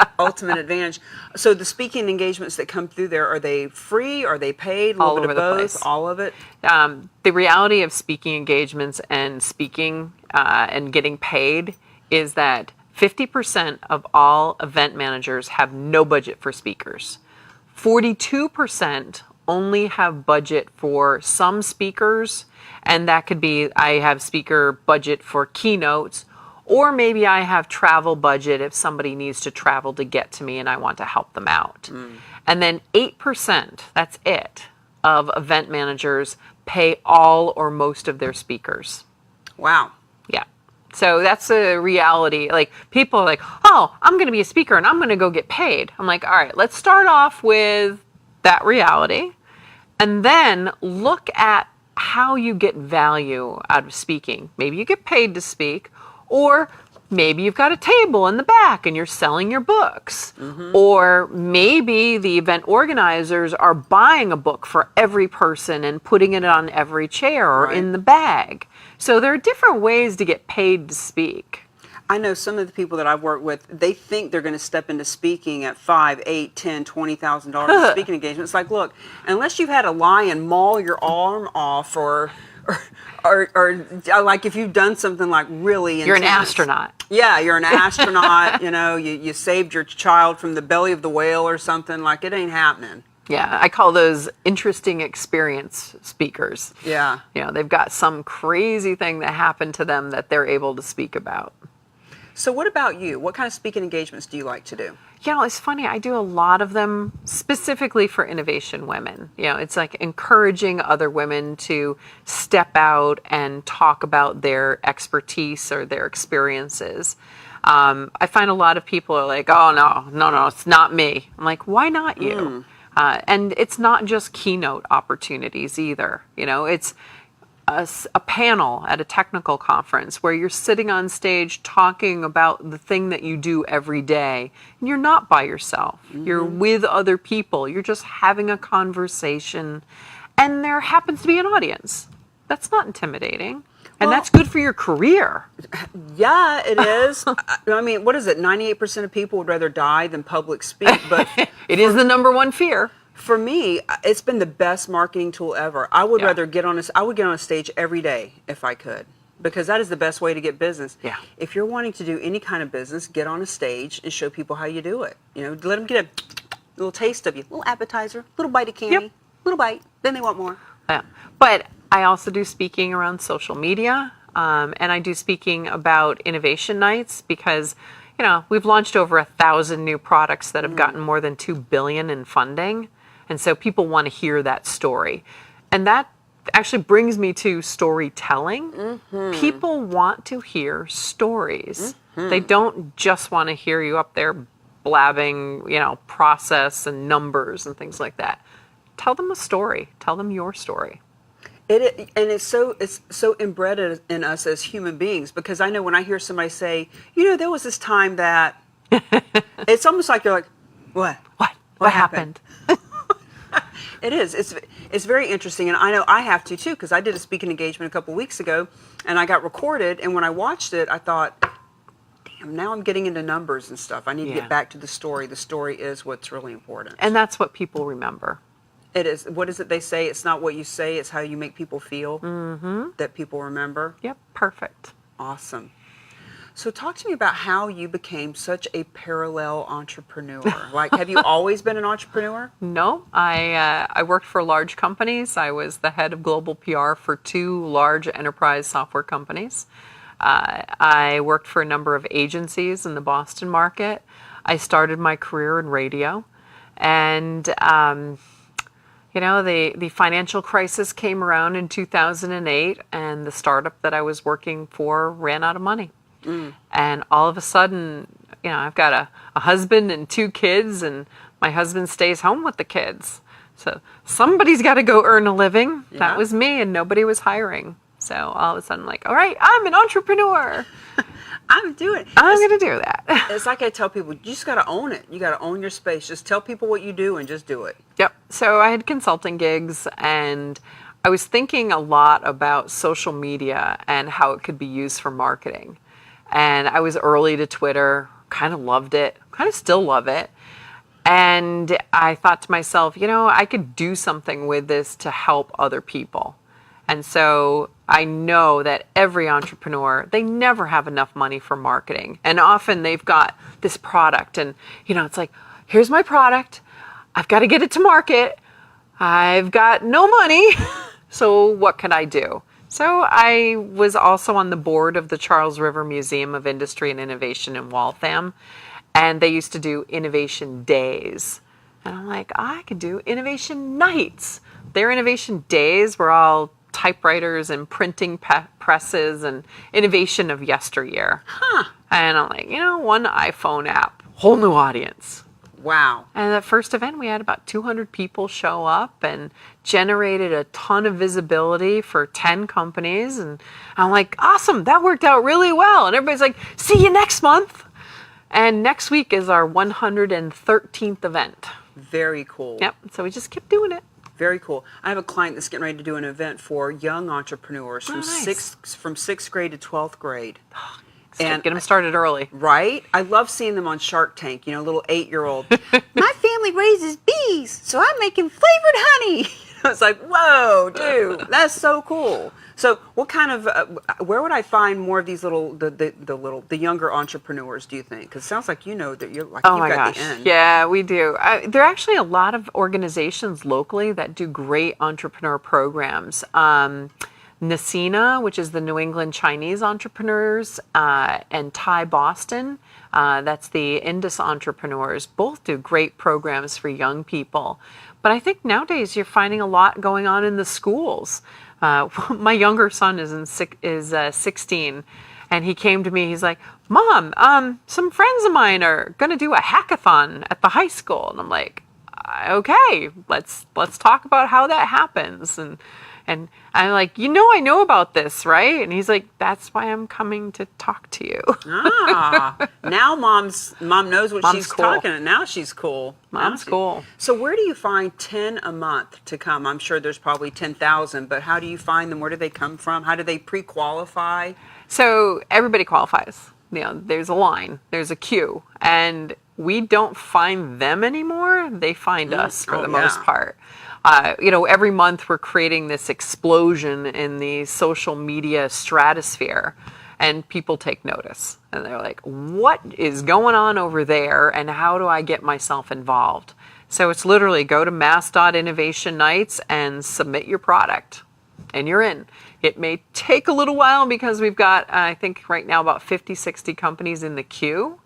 advantage. So the speaking engagements that come through there, are they free? Are they paid? All over the place. All of it? The reality of speaking engagements and speaking and getting paid is that 50% of all event managers have no budget for speakers. 42% only have budget for some speakers, and that could be I have speaker budget for keynotes, or maybe I have travel budget if somebody needs to travel to get to me and I want to help them out. And then 8%, that's it, of event managers pay all or most of their speakers. Wow. Yeah. So that's a reality. Like, people are like, oh, I'm going to be a speaker and I'm going to go get paid. I'm like, all right, let's start off with that reality, and then look at how you get value out of speaking. Maybe you get paid to speak, or maybe you've got a table in the back and you're selling your books. Or maybe the event organizers are buying a book for every person and putting it on every chair or in the bag. So there are different ways to get paid to speak. I know some of the people that I've worked with, they think they're going to step into speaking at $5, $8, $10, $20,000 speaking engagement. It's like, look, unless you've had a lion maul your arm off or like if you've done something like really intense. You're an astronaut. Yeah, you're an astronaut, you saved your child from the belly of the whale or something, like it ain't happening. Yeah, I call those interesting experience speakers. Yeah. They've got some crazy thing that happened to them that they're able to speak about. So what about you? What kind of speaking engagements do you like to do? It's funny. I do a lot of them specifically for innovation women. It's like encouraging other women to step out and talk about their expertise or their experiences. I find a lot of people are like, oh, no, it's not me. I'm like, why not you? And it's not just keynote opportunities either. It's a panel at a technical conference where you're sitting on stage talking about the thing that you do every day. And you're not by yourself. You're with other people. You're just having a conversation. And there happens to be an audience. That's not intimidating. And that's good for your career. Yeah, it is. I mean, what is it? 98% of people would rather die than public speak. But it is the number one fear. For me, it's been the best marketing tool ever. I would rather get on a stage every day if I could, because that is the best way to get business. Yeah. If you're wanting to do any kind of business, get on a stage and show people how you do it. Let them get a little taste of you, little appetizer, little bite of candy, little bite. Then they want more. Yeah. But I also do speaking around social media, and I do speaking about innovation nights because, we've launched over 1,000 new products that have gotten more than $2 billion in funding. And so people want to hear that story. And that actually brings me to storytelling. People want to hear stories. They don't just want to hear you up there blabbing, process and numbers and things like that. Tell them a story. Tell them your story. It's so inbred in us as human beings, because I know when I hear somebody say, there was this time that, it's almost like you're like, what? What happened? It is. It's very interesting, and I know I have to too, because I did a speaking engagement a couple weeks ago, and I got recorded, and when I watched it, I thought, damn, now I'm getting into numbers and stuff. I need to get back to the story. The story is what's really important. And that's what people remember. It is. What is it they say? It's not what you say, it's how you make people feel that people remember. Yep, perfect. Awesome. So talk to me about how you became such a parallel entrepreneur. Like, have you always been an entrepreneur? No, I worked for large companies. I was the head of global PR for 2 large enterprise software companies. I worked for a number of agencies in the Boston market. I started my career in radio. And, the financial crisis came around in 2008, and the startup that I was working for ran out of money. And all of a sudden, I've got a husband and 2 kids, and my husband stays home with the kids. So somebody's got to go earn a living. Yeah. That was me, and nobody was hiring. So all of a sudden, I'm like, all right, I'm an entrepreneur. I'm going to do that. It's like I tell people, you just got to own it. You got to own your space. Just tell people what you do and just do it. Yep. So I had consulting gigs, and I was thinking a lot about social media and how it could be used for marketing. And I was early to Twitter, kind of loved it, kind of still love it. And I thought to myself, I could do something with this to help other people. And so I know that every entrepreneur, they never have enough money for marketing. And often they've got this product and, it's like, here's my product. I've got to get it to market. I've got no money. So what can I do? So I was also on the board of the Charles River Museum of Industry and Innovation in Waltham, and they used to do innovation days. And I'm like, I could do innovation nights. Their innovation days were all typewriters and printing presses and innovation of yesteryear. And I'm like, one iPhone app, whole new audience. Wow. And that first event, we had about 200 people show up and generated a ton of visibility for 10 companies. And I'm like, awesome, that worked out really well. And everybody's like, see you next month. And next week is our 113th event. Very cool. Yep. So we just kept doing it. Very cool. I have a client that's getting ready to do an event for young entrepreneurs from nice. sixth grade to 12th grade. And get them started early. Right? I love seeing them on Shark Tank, little 8-year-old. My family raises bees, so I'm making flavored honey. It's like, whoa, dude, that's so cool. So what kind of, where would I find more of these the younger entrepreneurs, do you think? Because it sounds like that you're like, Oh you've my got gosh. the end. Yeah, we do. There are actually a lot of organizations locally that do great entrepreneur programs. NACINA, which is the New England Chinese Entrepreneurs, and Thai Boston, that's the Indus Entrepreneurs, both do great programs for young people. But I think nowadays you're finding a lot going on in the schools. My younger son is 16, and he came to me. He's like, "Mom, some friends of mine are going to do a hackathon at the high school," and I'm like, "Okay, let's talk about how that happens." And I'm like, I know about this, right? And he's like, that's why I'm coming to talk to you. Now mom knows what Mom's she's cool. talking about. Now she's cool. Mom's cool. So where do you find 10 a month to come? I'm sure there's probably 10,000, but how do you find them? Where do they come from? How do they pre-qualify? So everybody qualifies. There's a line, there's a queue, and we don't find them anymore. They find us for the most part. Every month we're creating this explosion in the social media stratosphere, and people take notice. And they're like, what is going on over there, and how do I get myself involved? So it's literally go to mass.innovation nights and submit your product, and you're in. It may take a little while because we've got, I think right now, about 50, 60 companies in the queue,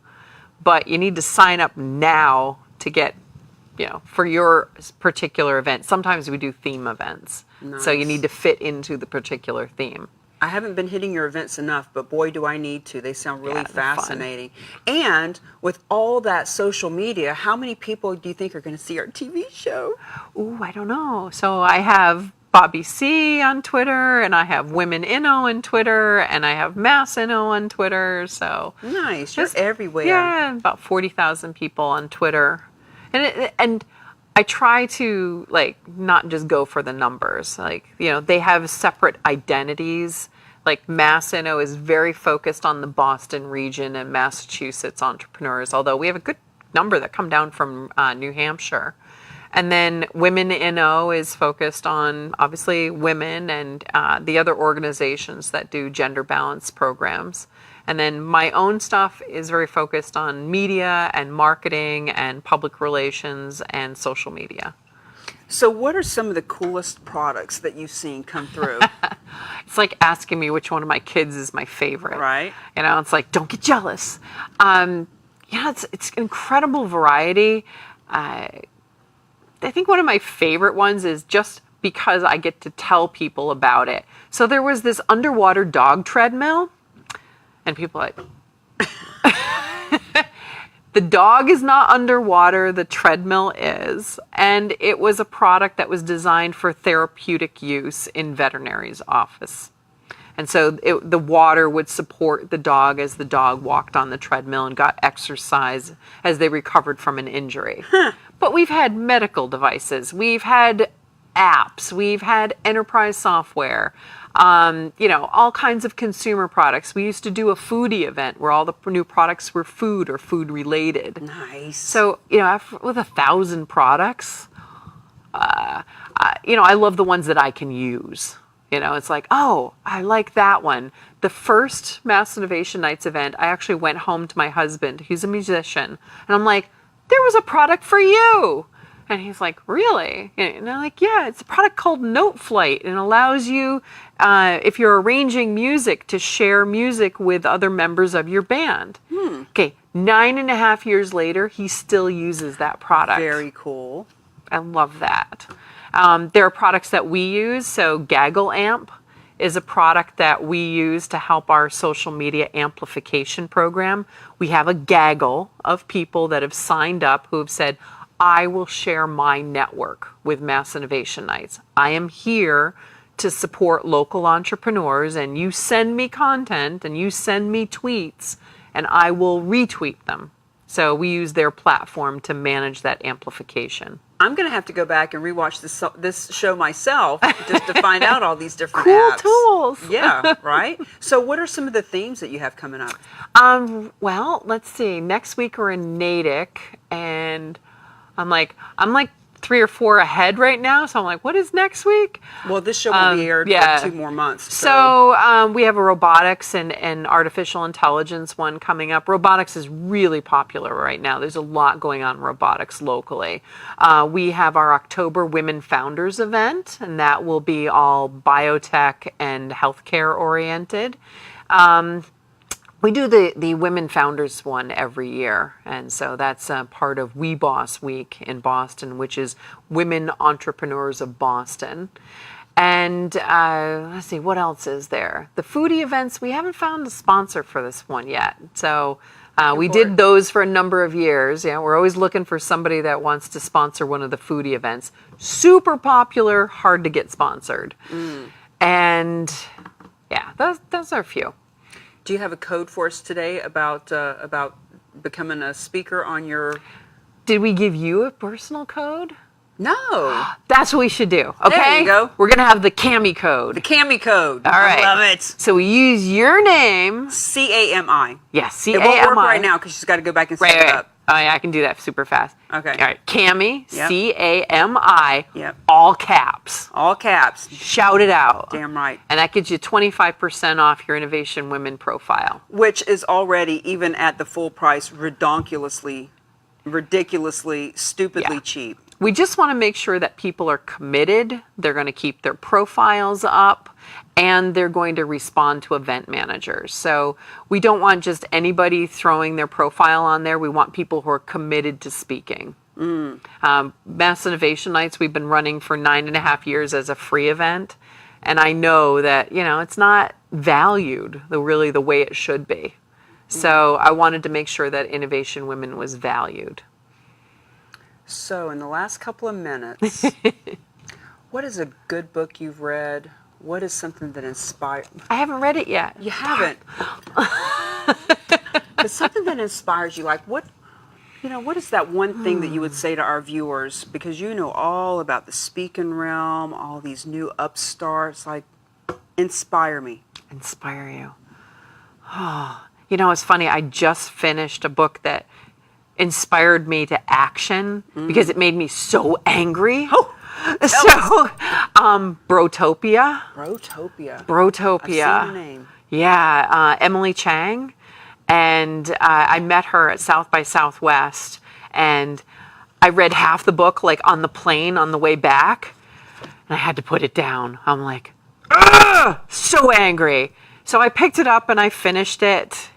but you need to sign up now to get for your particular event. Sometimes we do theme events. Nice. So you need to fit into the particular theme. I haven't been hitting your events enough, but boy, do I need to. They sound really fascinating. And with all that social media, how many people do you think are going to see our TV show? Ooh, I don't know. So I have Bobbie C on Twitter, and I have Women Inno on Twitter, and I have Mass Inno on Twitter. So nice. You're everywhere. Yeah, about 40,000 people on Twitter. And I try to not just go for the numbers. They have separate identities. Like Mass Inno is very focused on the Boston region and Massachusetts entrepreneurs, although we have a good number that come down from New Hampshire. And then Women Inno is focused on obviously women and the other organizations that do gender balance programs. And then my own stuff is very focused on media and marketing and public relations and social media. So what are some of the coolest products that you've seen come through? It's like asking me which one of my kids is my favorite. Right. It's like, don't get jealous. It's incredible variety. I think one of my favorite ones is just because I get to tell people about it. So there was this underwater dog treadmill. And people are like, the dog is not underwater, the treadmill is. And it was a product that was designed for therapeutic use in veterinary's office. And so the water would support the dog as the dog walked on the treadmill and got exercise as they recovered from an injury. But we've had medical devices, we've had apps, we've had enterprise software. All kinds of consumer products. We used to do a foodie event where all the new products were food or food related. Nice. So, with 1,000 products, I love the ones that I can use. It's like, oh, I like that one. The first Mass Innovation Nights event, I actually went home to my husband, who's a musician, and I'm like, there was a product for you. And he's like, really? And I'm like, yeah, it's a product called Note Flight, and allows you, if you're arranging music, to share music with other members of your band. Okay, 9.5 years later, he still uses that product. Very cool. I love that. There are products that we use. So Gaggle Amp is a product that we use to help our social media amplification program. We have a gaggle of people that have signed up who have said, I will share my network with Mass Innovation Nights. I am here to support local entrepreneurs, and you send me content and you send me tweets and I will retweet them. So we use their platform to manage that amplification. I'm going to have to go back and rewatch this show myself just to find out all these different Cool apps. tools. Yeah, right? So what are some of the themes that you have coming up? Well, let's see. Next week we're in Natick, and I'm like 3 or 4 ahead right now. So I'm like, what is next week? Well, this show will be aired for 2 more months. So we have a robotics and artificial intelligence one coming up. Robotics is really popular right now. There's a lot going on in robotics locally. We have our October Women Founders event, and that will be all biotech and healthcare oriented. We do the Women Founders one every year, and so that's part of We Boss Week in Boston, which is Women Entrepreneurs of Boston. And let's see, what else is there? The foodie events, we haven't found a sponsor for this one yet. So we did those for a number of years. Yeah, we're always looking for somebody that wants to sponsor one of the foodie events. Super popular, hard to get sponsored. And yeah, those are a few. Do you have a code for us today about becoming a speaker on your... Did we give you a personal code? No. That's what we should do. Okay. There you go. We're gonna have the Cami code. The Cami code. All right. I love it. So we use your name. CAMI. Yes, CAMI. It won't work right now because she's got to go back and set it up. Oh yeah, I can do that super fast. Okay. All right. Cami. Yep. CAMI. Yep. All caps. All caps. Shout it out. Damn right. And that gets you 25% off your Innovation Women profile. Which is already, even at the full price, ridiculously, stupidly cheap. We just want to make sure that people are committed, they're going to keep their profiles up, and they're going to respond to event managers. So we don't want just anybody throwing their profile on there. We want people who are committed to speaking. Mass Innovation Nights, we've been running for 9.5 years as a free event. And I know that, it's not valued the way it should be. So I wanted to make sure that Innovation Women was valued. So in the last couple of minutes, what is a good book you've read? What is something that inspired? I haven't read it yet. You haven't. But something that inspires you, like what is that one thing that you would say to our viewers? Because you know all about the speaking realm, all these new upstarts, like inspire me. Inspire you. Oh, it's funny. I just finished a book that inspired me to action because it made me so angry. Oh, Brotopia. Brotopia. I've seen her name. Yeah, Emily Chang. And I met her at South by Southwest, and I read half the book like on the plane on the way back, and I had to put it down. I'm like, so angry. So I picked it up and I finished it.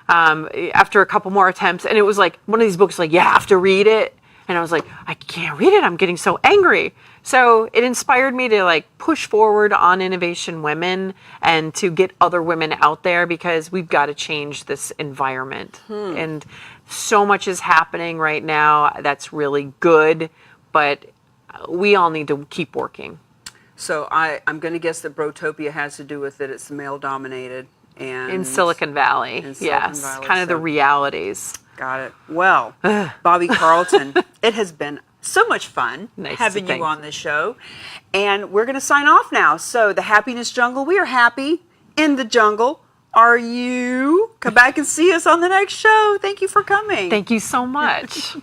After a couple more attempts, and it was like one of these books like you have to read it, and I was like, I can't read it, I'm getting so angry. So it inspired me to like push forward on Innovation Women and to get other women out there, because we've got to change this environment. And so much is happening right now that's really good, but we all need to keep working. So I'm going to guess that Brotopia has to do with it. It's male dominated. And in Silicon Valley, yes, kind of the realities. Got it. Well, Bobbie Carlton, it has been so much fun having you on this show. And we're going to sign off now. So the Happiness Jungle, we are happy in the jungle. Are you? Come back and see us on the next show. Thank you for coming. Thank you so much.